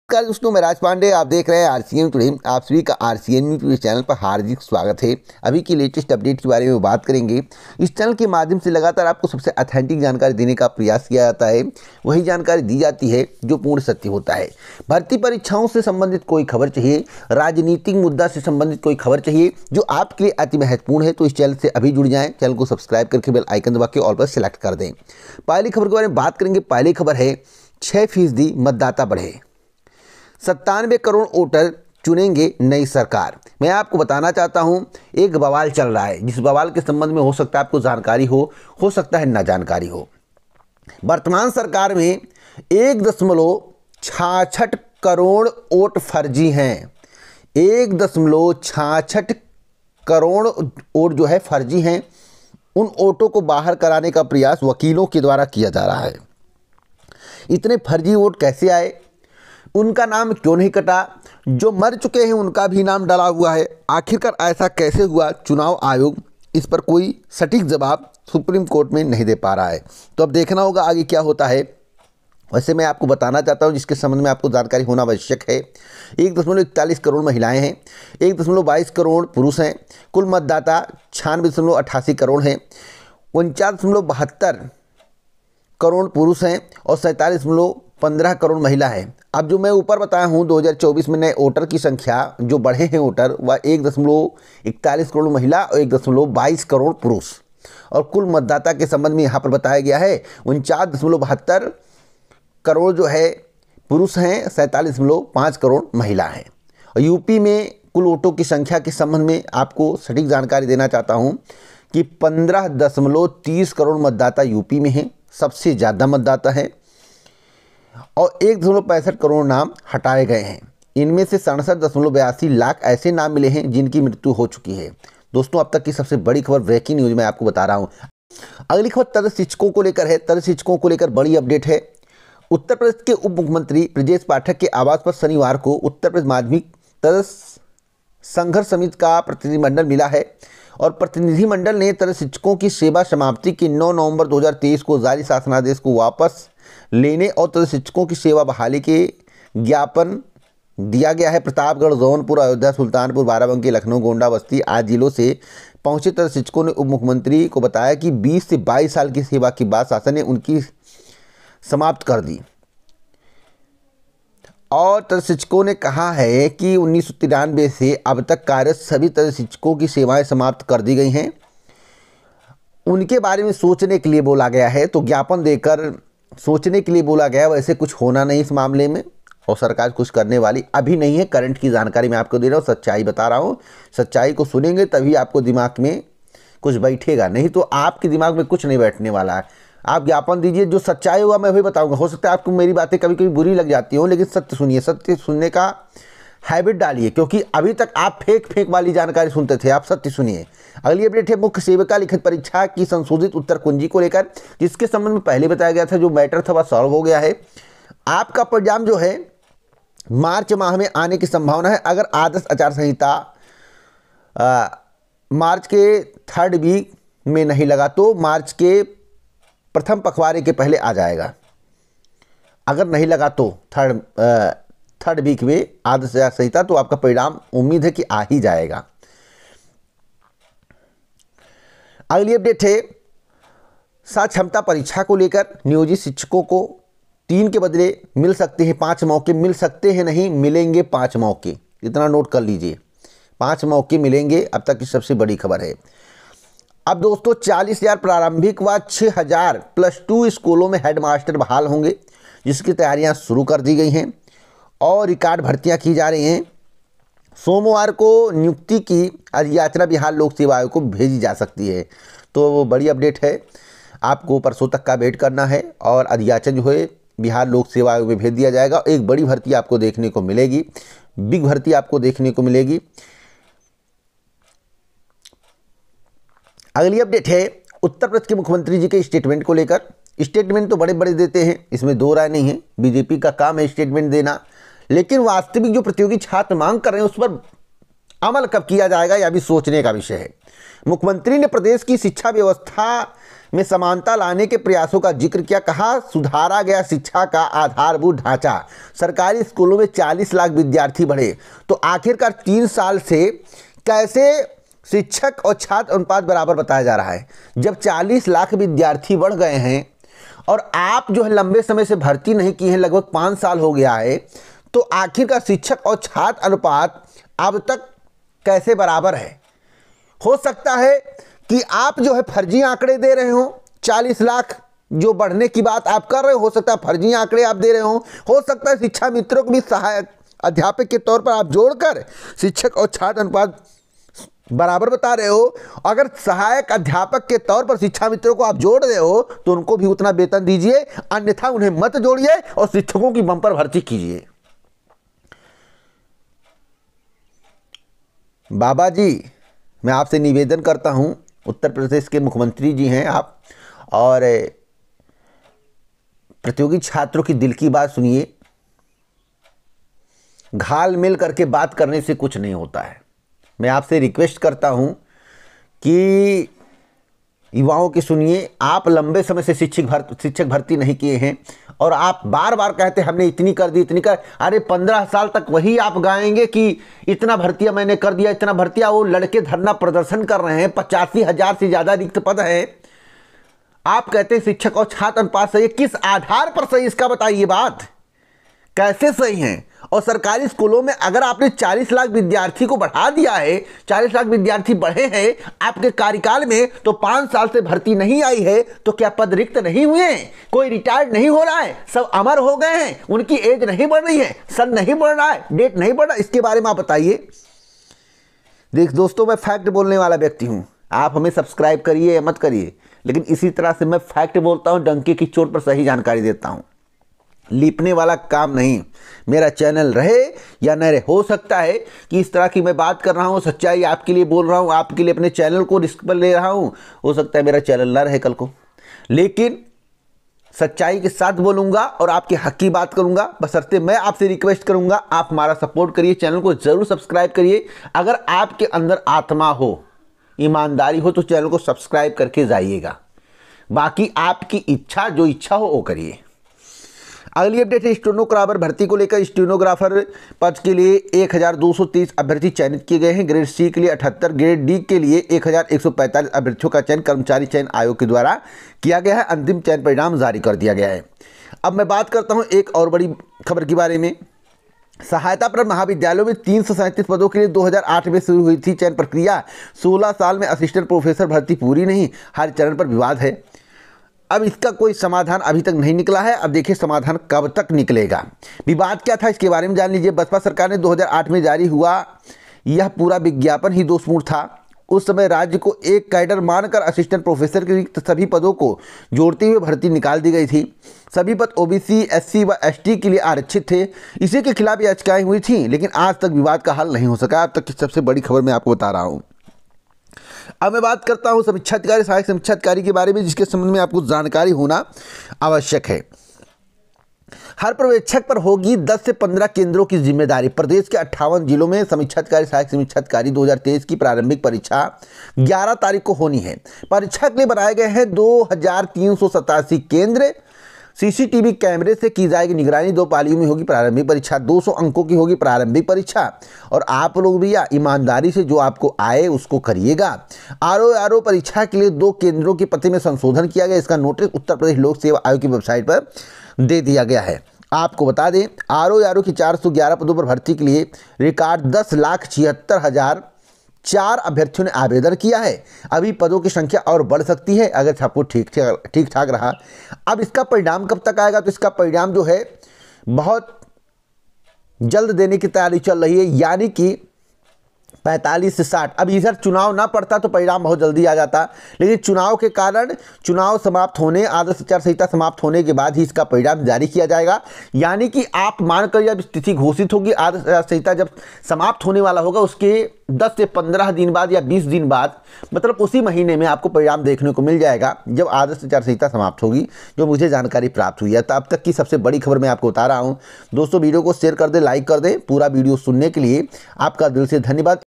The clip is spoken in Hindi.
नमस्कार दोस्तों, मैं राज पांडे। आप देख रहे हैं आरसीएन टुडे। आप सभी का आरसीएन टुडे चैनल पर हार्दिक स्वागत है। अभी की लेटेस्ट अपडेट के बारे में बात करेंगे। इस चैनल के माध्यम से लगातार आपको सबसे ऑथेंटिक जानकारी देने का प्रयास किया जाता है। वही जानकारी दी जाती है जो पूर्ण सत्य होता है। भर्ती परीक्षाओं से संबंधित कोई खबर चाहिए, राजनीतिक मुद्दा से संबंधित कोई खबर चाहिए जो आपके लिए अति महत्वपूर्ण है, तो इस चैनल से अभी जुड़ जाएं। चैनल को सब्सक्राइब करके बेल आइकन दबा के ऑल पर सिलेक्ट कर दें। पहली खबर के बारे में बात करेंगे। पहली खबर है 6% मतदाता बढ़े, 97 करोड़ वोटर चुनेंगे नई सरकार। मैं आपको बताना चाहता हूं, एक बवाल चल रहा है जिस बवाल के संबंध में हो सकता है आपको जानकारी हो सकता है ना जानकारी हो। वर्तमान सरकार में 1.66 करोड़ वोट फर्जी हैं। 1.66 करोड़ वोट जो है फर्जी हैं। उन वोटों को बाहर कराने का प्रयास वकीलों के द्वारा किया जा रहा है। इतने फर्जी वोट कैसे आए, उनका नाम क्यों नहीं कटा, जो मर चुके हैं उनका भी नाम डाला हुआ है, आखिरकार ऐसा कैसे हुआ? चुनाव आयोग इस पर कोई सटीक जवाब सुप्रीम कोर्ट में नहीं दे पा रहा है। तो अब देखना होगा आगे क्या होता है। वैसे मैं आपको बताना चाहता हूं जिसके संबंध में आपको जानकारी होना आवश्यक है। 1.41 करोड़ महिलाएं हैं, 1.22 करोड़ पुरुष हैं। कुल मतदाता 96.88 करोड़ हैं। 49.72 करोड़ पुरुष हैं और 47.15 करोड़ महिला है। अब जो मैं ऊपर बताया हूँ 2024 में नए वोटर की संख्या जो बढ़े हैं वोटर, वह 1.41 करोड़ महिला और 1.22 करोड़ पुरुष। और कुल मतदाता के संबंध में यहाँ पर बताया गया है 49.72 करोड़ जो है पुरुष हैं, 47.5 करोड़ महिला हैं। और यूपी में कुल वोटों की संख्या के संबंध में आपको सटीक जानकारी देना चाहता हूँ कि 15.30 करोड़ मतदाता यूपी में हैं, सबसे ज़्यादा मतदाता है। और 1.65 करोड़ नाम हटाए गए हैं। इनमें से 67.82 लाख ऐसे नाम मिले हैं जिनकी मृत्यु हो चुकी है। दोस्तों, अब तक की सबसे बड़ी खबर, ब्रेकिंग न्यूज मैं आपको बता रहा हूं। अगली खबर तरस शिक्षकों को लेकर है। तरस शिक्षकों को लेकर बड़ी अपडेट है। उत्तर प्रदेश के उप मुख्यमंत्री ब्रजेश पाठक के आवास पर शनिवार को उत्तर प्रदेश माध्यमिक तरस संघर्ष समिति का प्रतिनिधिमंडल मिला है और प्रतिनिधिमंडल ने तरस शिक्षकों की सेवा समाप्ति के 9 नवंबर 2023 को जारी शासनादेश को वापस लेने और तरस शिक्षकों की सेवा बहाली के ज्ञापन दिया गया है। प्रतापगढ़, जौनपुर, अयोध्या, सुल्तानपुर, बाराबंकी, लखनऊ, गोंडा, बस्ती आदि जिलों से पहुंचे तरस शिक्षकों ने उप मुख्यमंत्री को बताया कि 20 से 22 साल की सेवा के बाद शासन ने उनकी समाप्त कर दी। और तरस शिक्षकों ने कहा है कि 1993 से अब तक कार्यरत सभी तरस शिक्षकों की सेवाएं समाप्त कर दी गई हैं। उनके बारे में सोचने के लिए बोला गया है, तो ज्ञापन देकर सोचने के लिए बोला गया। वैसे कुछ होना नहीं इस मामले में और सरकार कुछ करने वाली अभी नहीं है। करंट की जानकारी मैं आपको दे रहा हूँ, सच्चाई बता रहा हूँ। सच्चाई को सुनेंगे तभी आपको दिमाग में कुछ बैठेगा, नहीं तो आपके दिमाग में कुछ नहीं बैठने वाला है। आप ज्ञापन दीजिए, जो सच्चाई होगा मैं वही बताऊंगा। हो सकता है आपको मेरी बातें कभी कभी बुरी लग जाती हो, लेकिन सत्य सुनिए। सत्य सुनने का हैबिट डालिए, क्योंकि अभी तक आप फेक वाली जानकारी सुनते थे। आप सत्य सुनिए। अगली अपडेट है मुख्य सेविका लिखित परीक्षा की संशोधित उत्तर कुंजी को लेकर, जिसके संबंध में पहले बताया गया था। जो मैटर था वह सॉल्व हो गया है। आपका परिणाम जो है मार्च माह में आने की संभावना है। अगर आदर्श आचार संहिता मार्च के 3rd वीक में नहीं लगा तो मार्च के प्रथम पखवाड़े के पहले आ जाएगा। अगर नहीं लगा तो थर्ड वीक में आदर्श आचार संहिता, तो आपका परिणाम उम्मीद है कि आ ही जाएगा। अगली अपडेट है क्षमता परीक्षा को लेकर। नियोजित शिक्षकों को 3 के बदले मिल सकते हैं 5 मौके। मिल सकते हैं नहीं, मिलेंगे 5 मौके। इतना नोट कर लीजिए, 5 मौके मिलेंगे। अब तक की सबसे बड़ी खबर है। अब दोस्तों 40,000 प्रारंभिक व 6,000 +2 स्कूलों में हेडमास्टर बहाल होंगे, जिसकी तैयारियां शुरू कर दी गई हैं और रिकॉर्ड भर्तियां की जा रही हैं। सोमवार को नियुक्ति की अधियाचना बिहार लोक सेवा आयोग को भेजी जा सकती है। तो वो बड़ी अपडेट है, आपको परसों तक का वेट करना है और अधियाचन जो है बिहार लोक सेवा आयोग में भेज दिया जाएगा। एक बड़ी भर्ती आपको देखने को मिलेगी, बिग भर्ती आपको देखने को मिलेगी। अगली अपडेट है उत्तर प्रदेश के मुख्यमंत्री जी के स्टेटमेंट को लेकर। स्टेटमेंट तो बड़े बड़े देते हैं, इसमें दो राय नहीं है। बीजेपी का काम है स्टेटमेंट देना, लेकिन वास्तविक जो प्रतियोगी छात्र मांग कर रहे हैं उस पर अमल कब किया जाएगा यह भी सोचने का विषय है। मुख्यमंत्री ने प्रदेश की शिक्षा व्यवस्था में समानता लाने के प्रयासों का जिक्र किया। कहा सुधारा गया शिक्षा का आधारभूत ढांचा, सरकारी स्कूलों में 40 लाख विद्यार्थी बढ़े। तो आखिरकार 3 साल से कैसे शिक्षक और छात्र अनुपात बराबर बताया जा रहा है? जब 40 लाख विद्यार्थी बढ़ गए हैं और आप जो है लंबे समय से भर्ती नहीं की हैं, लगभग 5 साल हो गया है, तो आखिरकार शिक्षक और छात्र अनुपात अब तक कैसे बराबर है? हो सकता है कि आप जो है फर्जी आंकड़े दे रहे हो, 40 लाख जो बढ़ने की बात आप कर रहे हो सकता है फर्जी आंकड़े आप दे रहे हो सकता है शिक्षा मित्रों को भी सहायक अध्यापक के तौर पर आप जोड़कर शिक्षक और छात्र अनुपात बराबर बता रहे हो। अगर सहायक अध्यापक के तौर पर शिक्षा मित्रों को आप जोड़ रहे हो तो उनको भी उतना वेतन दीजिए, अन्यथा उन्हें मत जोड़िए और शिक्षकों की बंपर भर्ती कीजिए। बाबा जी, मैं आपसे निवेदन करता हूं, उत्तर प्रदेश के मुख्यमंत्री जी हैं आप, और प्रतियोगी छात्रों की दिल की बात सुनिए। घाल मिल करके बात करने से कुछ नहीं होता है। मैं आपसे रिक्वेस्ट करता हूं कि युवाओं की सुनिए। आप लंबे समय से शिक्षक भर्ती नहीं किए हैं और आप बार बार कहते हैं हमने इतनी कर दी, इतनी कर। अरे 15 साल तक वही आप गाएंगे कि इतना भर्तियां मैंने कर दिया, इतना भर्तियां। वो लड़के धरना प्रदर्शन कर रहे हैं, 85,000 से ज़्यादा रिक्त पद हैं। आप कहते हैं शिक्षक और छात्र अनुपात सही है। किस आधार पर सही, इसका बताइए बात, कैसे सही है? और सरकारी स्कूलों में अगर आपने 40 लाख विद्यार्थी को बढ़ा दिया है, 40 लाख विद्यार्थी बढ़े हैं आपके कार्यकाल में, तो 5 साल से भर्ती नहीं आई है, तो क्या पद रिक्त नहीं हुए हैं? कोई रिटायर्ड नहीं हो रहा है, सब अमर हो गए हैं, उनकी एज नहीं बढ़ रही है, सन नहीं बढ़ रहा है, डेट नहीं बढ़ रहा, इसके बारे में आप बताइए। देख दोस्तों, मैं फैक्ट बोलने वाला व्यक्ति हूं। आप हमें सब्सक्राइब करिए या मत करिए, लेकिन इसी तरह से मैं फैक्ट बोलता हूं, डंके की चोट पर सही जानकारी देता हूं। लिपने वाला काम नहीं। मेरा चैनल रहे या न रहे, हो सकता है कि इस तरह की मैं बात कर रहा हूँ, सच्चाई आपके लिए बोल रहा हूँ, आपके लिए अपने चैनल को रिस्क पर ले रहा हूँ, हो सकता है मेरा चैनल ना रहे कल को, लेकिन सच्चाई के साथ बोलूँगा और आपके हक की बात करूँगा। बशर्ते मैं आपसे रिक्वेस्ट करूँगा आप हमारा सपोर्ट करिए, चैनल को ज़रूर सब्सक्राइब करिए। अगर आपके अंदर आत्मा हो, ईमानदारी हो, तो चैनल को सब्सक्राइब करके जाइएगा। बाकी आपकी इच्छा, जो इच्छा हो वो करिए। अगली अपडेट है स्टेनोग्राफर भर्ती को लेकर। स्टेनोग्राफर पद के लिए 1230 अभ्यर्थी चयनित किए गए हैं। ग्रेड सी के लिए 78, ग्रेड डी के लिए 1145 अभ्यर्थियों का चयन कर्मचारी चयन आयोग के द्वारा किया गया है। अंतिम चयन परिणाम जारी कर दिया गया है। अब मैं बात करता हूं एक और बड़ी खबर के बारे में। सहायता प्राप्त महाविद्यालयों में 337 पदों के लिए 2008 में शुरू हुई थी चयन प्रक्रिया। 16 साल में असिस्टेंट प्रोफेसर भर्ती पूरी नहीं, हर चरण पर विवाद है। अब इसका कोई समाधान अभी तक नहीं निकला है। अब देखिए समाधान कब तक निकलेगा। विवाद क्या था इसके बारे में जान लीजिए। बसपा सरकार ने 2008 में जारी हुआ यह पूरा विज्ञापन ही दोषपूर्ण था। उस समय राज्य को एक कैडर मानकर असिस्टेंट प्रोफेसर के रिक्त सभी पदों को जोड़ते हुए भर्ती निकाल दी गई थी। सभी पद ओबीसी, एससी व एसटी के लिए आरक्षित थे। इसी के खिलाफ याचिकाएं हुई थी, लेकिन आज तक विवाद का हल नहीं हो सका। अब तक की सबसे बड़ी खबर मैं आपको बता रहा हूँ। अब मैं बात करता हूं समीक्षा अधिकारी, सहायक समीक्षा अधिकारी के बारे में, जिसके संबंध में आपको जानकारी होना आवश्यक है। हर पर्यवेक्षक पर होगी 10 से 15 केंद्रों की जिम्मेदारी। प्रदेश के 58 जिलों में समीक्षा अधिकारी, सहायक समीक्षा अधिकारी 2023 की प्रारंभिक परीक्षा 11 तारीख को होनी है। परीक्षा के लिए बनाए गए हैं 2387 केंद्र। सीसीटीवी कैमरे से की जाएगी निगरानी। 2 पालियों में होगी प्रारंभिक परीक्षा। 200 अंकों की होगी प्रारंभिक परीक्षा। और आप लोग भी ईमानदारी से जो आपको आए उसको करिएगा। आरओ परीक्षा के लिए 2 केंद्रों के पते में संशोधन किया गया। इसका नोटिस उत्तर प्रदेश लोक सेवा आयोग की वेबसाइट पर दे दिया गया है। आपको बता दें, आरओ की 411 पदों पर भर्ती के लिए रिकॉर्ड 10,76,004 अभ्यर्थियों ने आवेदन किया है। अभी पदों की संख्या और बढ़ सकती है अगर सब कुछ ठीक ठाक रहा। अब इसका परिणाम कब तक आएगा? तो इसका परिणाम जो है बहुत जल्द देने की तैयारी चल रही है, यानी कि 45 से 60। अब इधर चुनाव ना पड़ता तो परिणाम बहुत जल्दी आ जाता, लेकिन चुनाव के कारण चुनाव समाप्त होने, आदर्श आचार संहिता समाप्त होने के बाद ही इसका परिणाम जारी किया जाएगा। यानी कि आप मानकर जब तिथि घोषित होगी, आदर्श आचार संहिता जब समाप्त होने वाला होगा, उसके 10 से 15 दिन बाद या 20 दिन बाद, मतलब उसी महीने में आपको परिणाम देखने को मिल जाएगा जब आदर्श आचार संहिता समाप्त होगी, जो मुझे जानकारी प्राप्त हुई है। तो अब तक की सबसे बड़ी खबर मैं आपको बता रहा हूँ। दोस्तों, वीडियो को शेयर कर दें, लाइक कर दें। पूरा वीडियो सुनने के लिए आपका दिल से धन्यवाद।